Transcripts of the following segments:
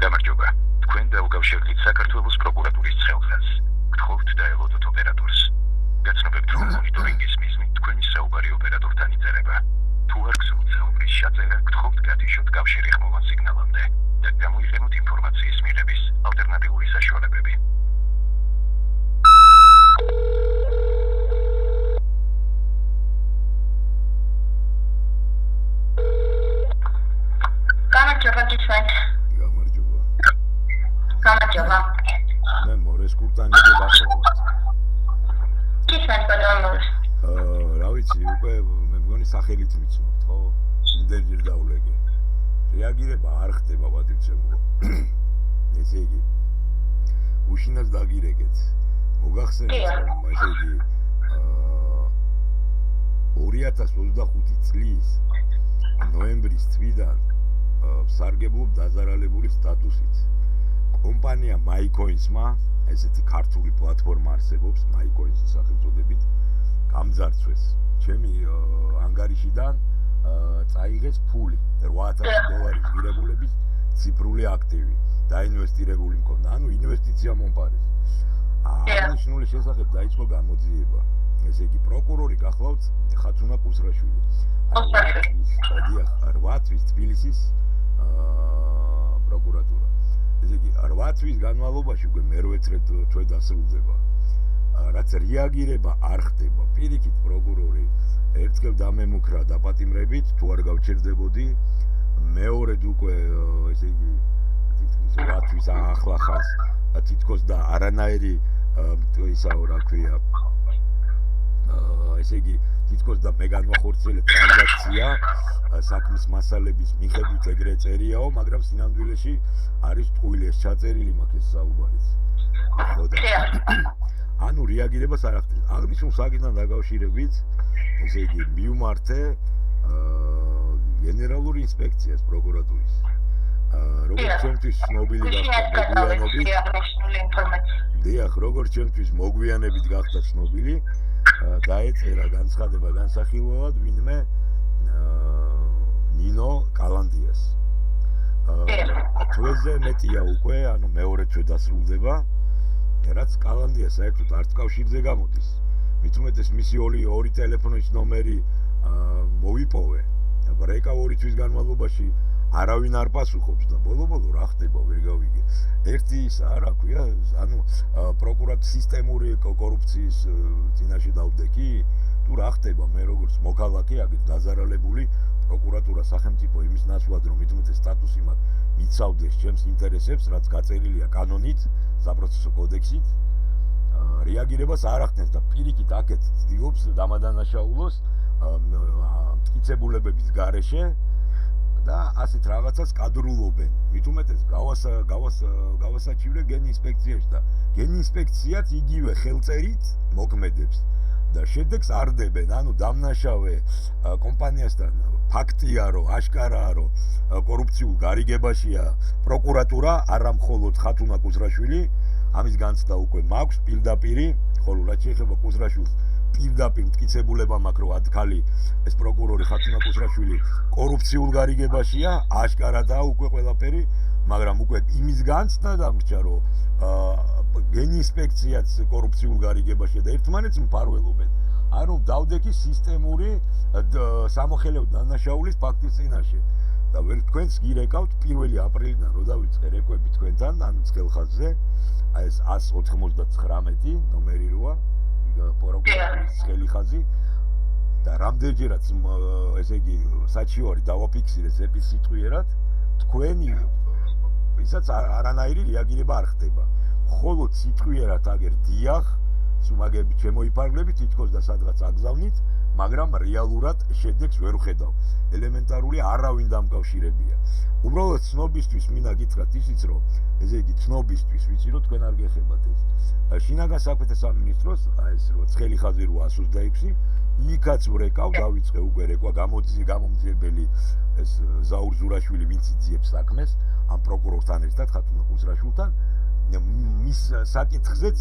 გამარჯობა. თქვენ დაუკავშირდით საქართველოს პროკურატურის ცხელხას. გთხოვთ დაელოდოთ ოპერატორს. გაცნობებთ, რომ მონიტორინგის მიზნით თქვენი საუბარი ოპერატორთან იწერება. თუ არ გსურთ საუბრის ჩაწერა, გთხოვთ გათიშოთ კავშირი ხმოვან სიგნალამდე და გამოიყენოთ ინფორმაციის მიღების ალტერნატიული საშუალებები. გამარჯობა გიჩვენთ. გამარჯობა. მე მორეს კურტანიძე ვახშობთ. გიჩვენთ ბატონო. რა ვიცი, უკვე მე მგონი სახელით მიცნობთ, ხო? იმდენჯერ დაულეგე. რეაგირება არ ხდება ბატონო. ესე იგი უშინაც დაგირეკეთ. მოგახსენეთ, რომ ესე იგი 2025 წლის ნოემბრის თვიდან სარგებლობ დაზარალებული სტატუსით. კომპანია MyCoins-მა, ესეთი ქართული პლატფორმა არსებობს, MyCoins-ის სახელწოდებით, გამძარცვეს. ჩემი ანგარიშიდან წაიღეს ფული, $8,000 ღირებულების ციფრული აქტივი, დაინვესტირებული მქონდა, ანუ ინვესტიცია მომპარეს. აღნიშნული შესახებ დაიწყო გამოძიება. ესე იგი პროკურორი გახლავთ ხათუნა კუსრაშვილი. 8 თვის თბილისის პროკურატურა. ესე იგი 8 თვის განმავლობაში უკვე მერვე თვე დასრულდება. რაც რეაგირება არ ხდება. პირიქით პროკურორი ერთხელ დამემუქრა დაპატიმრებით, თუ არ გავჩერდებოდი, მეორედ უკვე ესე იგი თითქმის 8 თვის ახლა ხანს თითქოს და არანაირი ისაო რა ქვია ესე იგი თითქოს და მე განვახორციელე ტრანზაქცია საქმის მასალების მიხედვით ეგრე წერიაო, მაგრამ სინამდვილეში არის ტყუილი ეს ჩაწერილი მაქვს ეს საუბარიც. ხო და ანუ რეაგირებას არ ახდენს. აღნიშნულ საკითხთან დაკავშირებით, ესე იგი მივმართე გენერალური ინსპექციას პროკურატურის. როგორც ჩემთვის ცნობილი გახდა მოგვიანებით. დიახ, როგორც ჩემთვის მოგვიანებით გახდა ცნობილი. დაეწერა განცხადება განსახილველად ვინმე ნინო კალანდიას. თვეზე მეტია უკვე, ანუ მეორე თვე დასრულდება, რაც კალანდია საერთოდ არც კავშირზე გამოდის. მით უმეტეს მისი ორი ტელეფონის ნომერი მოვიპოვე. ბრეკა 2 თვის განმავლობაში არავინ არ პასუხობს და ბოლო-ბოლო რა ხდება ვერ გავიგე. ერთი ისა რა ქვია, ანუ პროკურატურის სისტემური კორუფციის წინაშე დავდექი, თუ რა ხდება მე როგორც მოქალაქე აგეთ დაზარალებული პროკურატურა სახელმწიფო იმის ნაცვლად რომ მithumetes სტატუსი მაქვს მიცავდეს ჩემს ინტერესებს, რაც გაწერილია კანონით, საპროცესო კოდექსით, რეაგირებას არ ახდენს და პირიქით აქეთ ცდილობს დამადანაშაულოს მტკიცებულებების გარეშე და ასეთ რაღაცას კადრულობენ. მით უმეტეს გავასაჩივრე გენ ინსპექციაში და გენ ინსპექციაც იგივე ხელწერით მოქმედებს და შედეგს არ დებენ. ანუ დამნაშავე კომპანიასთან ფაქტია, რომ აშკარაა, რომ კორუფციულ გარიგებაშია პროკურატურა, არა მხოლოდ ხათუნა კუსრაშვილი, ამის განცდა უკვე მაქვს პირდაპირი, ხოლო რაც შეეხება კუსრაშვილს პირდაპირ მტკიცებულება მაქვს, რომ ადქალი ეს პროკურორი ხათუნა კუსრაშვილი კორუფციულ გარიგებაშია, აშკარადაა უკვე ყველაფერი, მაგრამ უკვე იმის განცდა დამრჩა, რომ გენ ინსპექციაც კორუფციულ გარიგებაშია და ერთმანეთს მფარველობენ. ანუ დავდექი სისტემური სამოხელეო დანაშაულის ფაქტის წინაშე. და ვერ თქვენს გირეკავთ 1 აპრილიდან რო დავიწყე რეკვები თქვენთან, ანუ ცხელხაზზე, ეს 199 ნომერი როა პროკურატურის ცხელი და რამდენჯერაც ესე იგი საჩივარი დავაფიქსირეს ეპისიტყვიერად, თქვენი ისაც არანაირი რეაგირება არ ხდება. მხოლოდ სიტყვიერად აგერ დიახ, სუმაგები შემოიფარგლებით, თითქოს და სადღაც აგზავნით, მაგრამ რეალურად შედეგს ვერ ვხედავ. ელემენტარული არავინ დამკავშირებია. უბრალოდ ცნობისთვის მინდა გითხრათ ისიც, რომ ესე იგი ცნობისთვის ვიცი, რომ თქვენ არ გეხებათ ეს. შინაგან საქმეთა სამინისტროს ეს რო ცხელი ხაზი 826, იქაც ვრეკავ, დავიწყე უკვე რეკვა გამომძიებელი ეს ზაურ ზურაშვილი ვინც იძიებს საქმეს, ამ პროკურორთან ერთად ხათუნა კუსრაშვილთან, მის საკითხზეც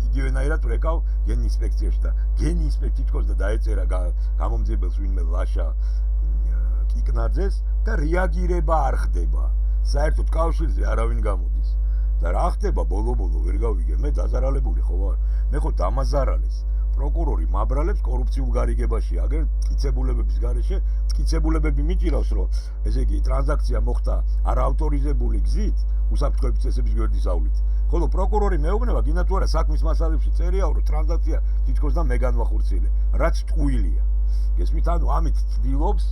იგივენაირად ვრეკავ გენ ინსპექციაში და გენ ინსპექცია თვითონ და დაეწერა გამომძიებელს ვინმე ლაშა კიკნაძეს და რეაგირება არ ხდება. საერთოდ კავშირზე არავინ გამოდის. და რა ხდება ბოლო-ბოლო ვერ გავიგე, მე დაზარალებული ხო ვარ. მე ხო დამაზარალეს. პროკურორი მაბრალებს კორუფციულ გარიგებაში, აგერ მტკიცებულებების გარეშე, მტკიცებულებები მიჭირავს, რომ ესე იგი ტრანზაქცია მოხდა არაავტორიზებული გზით, უსაფრთხოების წესების გვერდისავლით. ხოლო პროკურორი მეუბნება, გინდა თუ არა საქმის მასალებში წერია, რომ ტრანზაქცია თითქოს და მე განვახორციელე, რაც ტყუილია. გესმით, ანუ ამით ცდილობს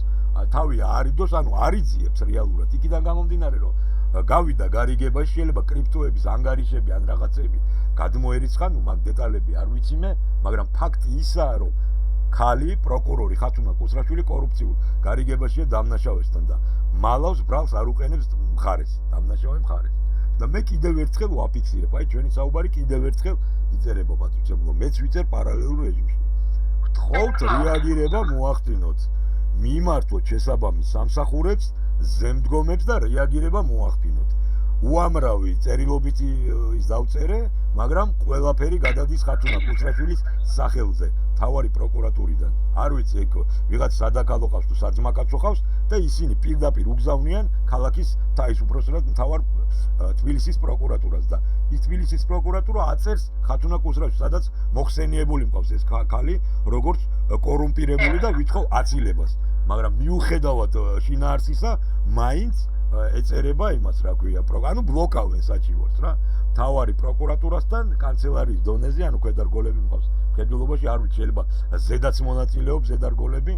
თავი არიდოს, ანუ არიძიებს რეალურად. იქიდან გამომდინარე, რომ გავიდა გარიგებაში, შეიძლება კრიპტოების ანგარიშები ან რაღაცები გადმოერიცხა, ნუ მაგ დეტალები არ ვიცი მე, მაგრამ ფაქტი ისაა, რომ ქალი პროკურორი ხათუნა კუსრაშვილი კორუფციულ გარიგებაშია დამნაშავესთან და მალავს ბრალს არ უყენებს მხარეს, დამნაშავე მხარეს. და მე კიდევ ერთხელ ვაფიქსირებ, აი ჩვენი საუბარი კიდევ ერთხელ იწერება პატრიცემულო, მეც ვიწერ პარალელურ რეჟიმში. გთხოვთ რეაგირება მოახდინოთ. მიმართოთ შესაბამის სამსახურებს, ზემდგომებს და რეაგირება მოახდინოთ. უამრავი წერილობითი ის დავწერე, მაგრამ ყველაფერი გადადის ხათუნა კუსრაშვილის სახელზე, მთავარი პროკურატურიდან. არ ვიცი, ეგ ვიღაც სადაკალო ყავს თუ საძმაკაცო ყავს და ისინი პირდაპირ უგზავნიან ქალაქის თავისუფროსად მთავარ თბილისის პროკურატურას და ის თბილისის პროკურატურა აწერს ხათუნა კუსრაშვილს, სადაც მოხსენიებული მყავს ეს ქალი, როგორც კორუმპირებული და ვითხოვ აცილებას. მაგრამ მიუხედავად შინაარსისა, მაინც ეწერება იმას, რა ქვია, ანუ ბლოკავენ საჩივარს რა. მთავარი პროკურატურასთან კანცელარიის დონეზე, ანუ ქვედარგოლები მყავს. მხედველობაში არ ვიცი, შეიძლება ზედაც მონაწილეობს ზედარგოლები,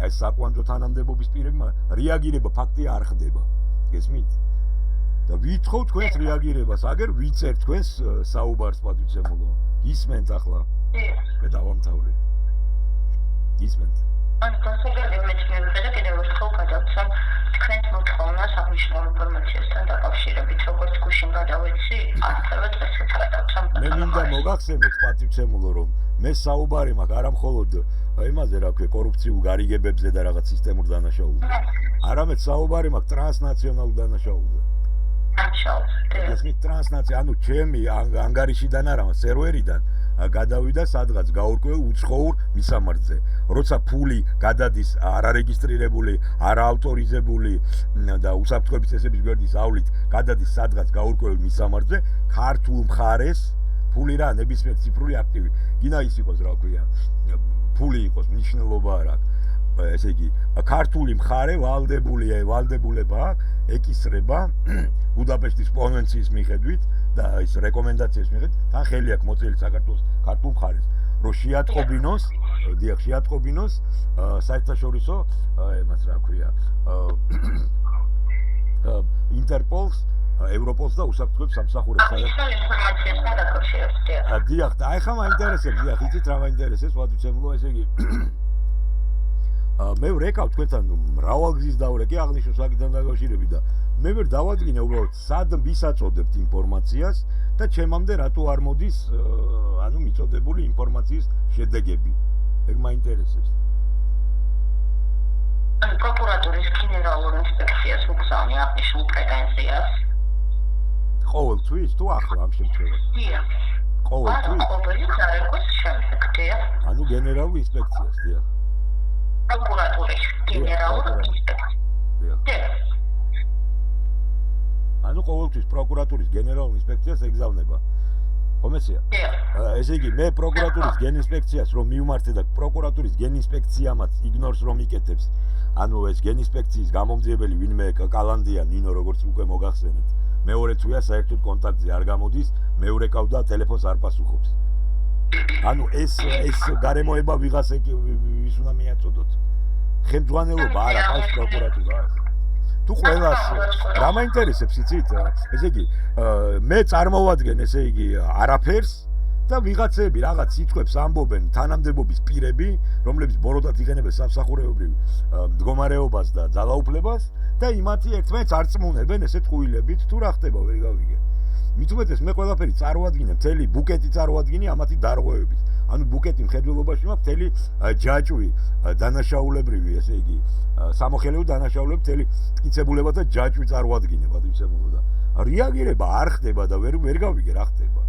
აი საკვანძო თანამდებობის პირები, რეაგირება ფაქტია არ ხდება. გესმით? და ვითხოვ თქვენს რეაგირებას, აგერ ვიწერ თქვენს საუბარს პატრიცემულო. გისმენთ ახლა? მე დავამთავრე. გისმენთ? ან კონსულტაცია მეცნიერებდა და კიდევ ერთხელ გადავცემ თქვენს მოთხოვნას აღნიშნულ ინფორმაციასთან დაკავშირებით, როგორც გუშინ გადავეცი, ასევე დღესაც გადავცემ. მე მინდა მოგახსენოთ პატრიცემულო, რომ მე საუბარი მაქვს არა მხოლოდ იმაზე, რა ქვია, კორუფციულ გარიგებებზე და რაღაც სისტემურ დანაშაულზე. არამედ საუბარი მაქვს ტრანსნაციონალურ დანაშაულზე. ესმით ტრანსნაცია, ანუ ჩემი ანგარიშიდან არა, სერვერიდან გადავიდა სადღაც გაურკვეველ უცხოურ მისამართზე. როცა ფული გადადის არარეგისტრირებული, არაავტორიზებული და უსაფრთხოების წესების გვერდის ავლით გადადის სადღაც გაურკვეველ მისამართზე, ქართულ მხარეს ფული რა, ნებისმიერ ციფრული აქტივი. გინდა ის იყოს, რა ქვია, ფული იყოს, მნიშვნელობა არ აქვს. ესე იგი, ქართული მხარე ვალდებულება ეკისრება ბუდაპეშტის კონვენციის მიხედვით და ის რეკომენდაციის მიხედვით, თან ხელი აქვს მოწილი საქართველოს ქართულ მხარეს, რომ შეატყობინოს, შეატყობინოს საერთაშორისო იმას რა ქვია, ინტერპოლს, ევროპოლს და უსაფრთხოების სამსახურებს. აღნიშნულ ინფორმაციასთან დაკავშირებით. დიახ, და ახლა მაინტერესებს, დიახ, იცით რა მაინტერესებს, ვადუცემლო, ესე იგი მე ვრეკავ თქვენთან მრავალგზის დავრეკე აღნიშნულ საკითხთან დაკავშირებით და მე ვერ დავადგინე უბრალოდ სად ვისაწოდებთ ინფორმაციას და ჩემამდე რატო არ მოდის ანუ მიწოდებული ინფორმაციის შედეგები. ეგ მაინტერესებს. პროკურატურის გენერალურ ინსპექციას უგზავნი აღნიშნულ პრეტენზიას. ყოველთვის თუ ახლა ამ შემთხვევაში? დიახ. ყოველთვის? ყოველი გარეკვის შემდეგ, დიახ. ანუ გენერალურ ინსპექციას, დიახ. პროკურატურის გენერალურ ინსპექციას. ანუ ყოველთვის პროკურატურის გენერალურ ინსპექციას ეგზავნება. ხომესია? ესე იგი, მე პროკურატურის გენინსპექციას რომ მივმართე და პროკურატურის გენინსპექციამაც იგნორს რომ იკეთებს, ანუ ეს გენინსპექციის გამომძიებელი ვინმე კალანდია ნინო როგორც უკვე მოგახსენეთ. მეორე თვეა საერთოდ კონტაქტზე არ გამოდის, მეურეკავ და ტელეფონს არ პასუხობს. ანუ ეს გარემოება ვიღას ვის უნდა მიაწოდოთ. ხელმძღვანელობა არა ყავს პროკურატურას. თუ ყველას რა მაინტერესებს იცით? ესე იგი, მე წარმოვადგენ ესე იგი არაფერს და ვიღაცები რაღაც სიტყვებს ამბობენ თანამდებობის პირები, რომლებიც ბოროტად იყენებენ სამსახურეობრივ მდგომარეობას და ძალაუფლებას და იმათი ერთმანეთს არ წმუნებენ ესე ტყუილებით, თუ რა ხდება ვერ გავიგე. მით უმეტეს მე ყველაფერი წარვადგინე, მთელი ბუკეტი წარვადგინე ამათი დარღვევების. ანუ ბუკეტი მხედველობაში მაქვს მთელი ჯაჭვი დანაშაულებრივი, ესე იგი, სამოხელეო დანაშაულები, მთელი მტკიცებულება და ჯაჭვი წარვადგინე, პატრიცემულო და რეაგირება არ ხდება და ვერ გავიგე რა ხდება.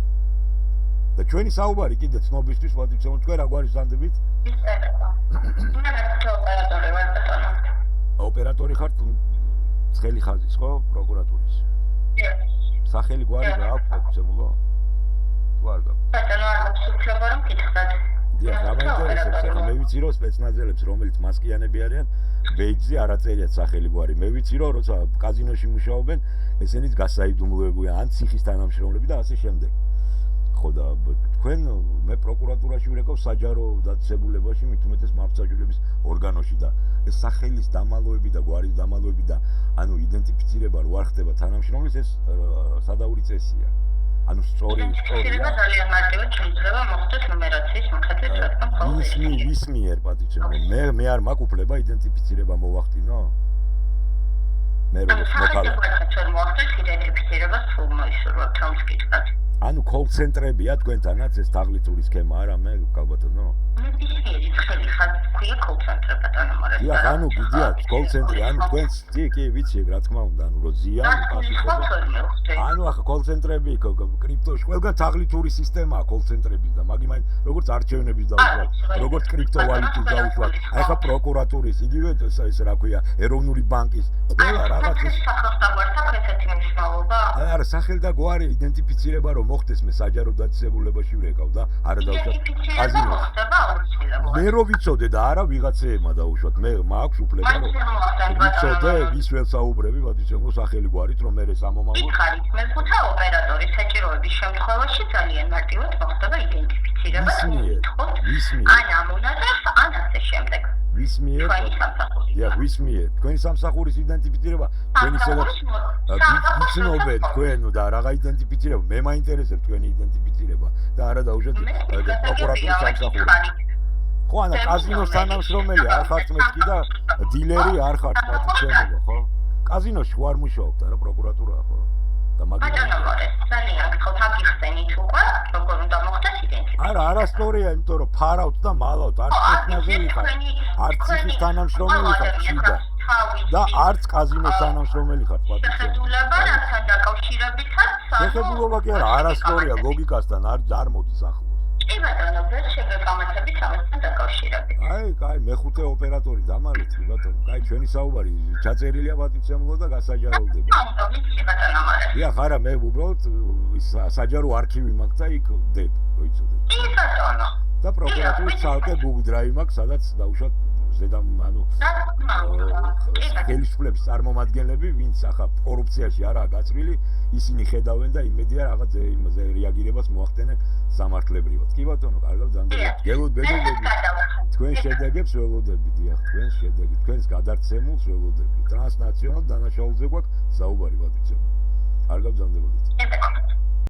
და ჩვენი საუბარი კიდე ცნობისთვის, პატრიცემულო, თქვენ რა გვარისანდებით? ოპერატორი ვარ ბატონო. ოპერატორი ხართ? ცხელი ხაზის ხო პროკურატურის სახელი გვარი რა აქვს მოგცემულო თუ არ გაქვს ბატონო არ მაქვს უფლება რომ გითხრათ დიახ რა მაინტერესებს ახლა მე ვიცი რომ სპეცნაზელებს რომელიც მასკიანები არიან ბეიჯზე არ აწერიათ სახელი გვარი მე ვიცი რომ როცა კაზინოში მუშაობენ ესენიც გასაიდუმლოებუიან ან ციხის თანამშრომლები და ასე შემდეგ ხო და თქვენ მე პროკურატურაში ვირეკავ საჯარო დაწესებულებაში მით უმეტეს მართლმსაჯულების ორგანოში და ეს სახელის დამალოები და გვარის დამალოები და ანუ იდენტიფიცირება რო არ ხდება თანამშრომლის ეს სადაური წესია ანუ სწორი ძალიან მარტივად შეიძლება მოხდეს ნუმერაციის მიხედვით რადგან ყოველთვის ვის მიერ პატიჩემო მე არ მაქვს უფლება იდენტიფიცირება მოვახდინო მე როგორც მოქალაქე მოხდეს იდენტიფიცირება სულ მოისურვებთ რომ გითხრათ ანუ კოლ-ცენტრებია თქვენთანაც ეს თაღლითური სქემა არა მე კალბატონო დიახ ანუ გიდიათ კოლ-ცენტრი ანუ თქვენს კი ვიცი რა თქმა უნდა ანუ რო ზიანი პასუხობა ანუ ახლა კოლ-ცენტრები კრიპტოში ყველგან თაღლითური სისტემაა კოლ-ცენტრების და მაგიმაინ როგორც არჩევნების დაუშვათ როგორც კრიპტოვალუტის დაუშვათ აი ხა პროკურატურის იგივე ეს რა ქვია ეროვნული ბანკის ყველა რაღაც ის არა სახელ და გვარი იდენტიფიცირება რომ მოხდეს მე საჯარო დაწესებულებაში ვrekav და არა დავუშვათ კაზინოში მე რო ვიცოდე და არა ვიღაცეებმა დაუშვათ მე მაქვს უფლება რომ ვიცოდე ვის ველს საუბრები პატიჩემო სახელი გვარით რომ მე სამომავლო ხარით მე ხუთა ოპერატორის საჭიროების შემთხვევაში ძალიან მარტივად მოხდება იდენტიფიცირება ვის მიერ ან ამონადებს ან ასე შემდეგ ვის მიერ ვის მიერ თქვენი სამსახურის იდენტიფიცირება თქვენი სადაც გიცნობენ თქვენ და რაღა იდენტიფიცირება მე მაინტერესებს თქვენი იდენტიფიცირება და არა დაუშვათ პროკურატურის სამსახური ხო ანა კაზინოს თანამშრომელი არ ხართ მეთქი და დილერი არ ხართ პატიჩემო ხო კაზინოში ხო არ მუშაობთ არა პროკურატურა ხო და მაგრამ ძალიან გქოთ აგიხსენით უკვე როგორ უნდა მოხდეს იდენტიფიცირება არა არასწორია იმიტომ რომ ფარავთ და მალავთ არ სპეცნაზელი ხართ არც ციხის თანამშრომელი ხართ შიდა და არც კაზინოს თანამშრომელი ხართ პატიჩემო შეხედულება რასთან დაკავშირებითაც შეხედულობა კი არა არასწორია ლოგიკასთან არ მოდის ახლოს კი ბატონო ვერ შეგეკამათებით ამასთან დაკავშირებით აი მეხუთე ოპერატორი დამალეთ ბატონო აი ჩვენი საუბარი ჩაწერილია პატიჩემო და გასაჯაროვდება დიახ არა მე უბრალოდ საჯარო არქივი მაქვს და იქ ვდებ რო იცოდე კი ბატონო და პროკურატურის ცალკე Google Drive მაქვს სადაც დაუშვათ ზედამ ანუ ხელისუფლების წარმომადგენლები ვინც ახლა კორუფციაში არაა გაწვრილი ისინი ხედავენ და იმედია რაღაც იმაზე რეაგირებას მოახდენენ სამართლებრივად კი ბატონო კარგად ზანდებოდეთ გელოდები თქვენ შედეგებს ველოდები დიახ თქვენ შედეგი თქვენს გადარცემულს ველოდები ტრანსნაციონალ დანაშაულზე გვაქვს საუბარი პატიჩემო კარგად ზანდებოდეთ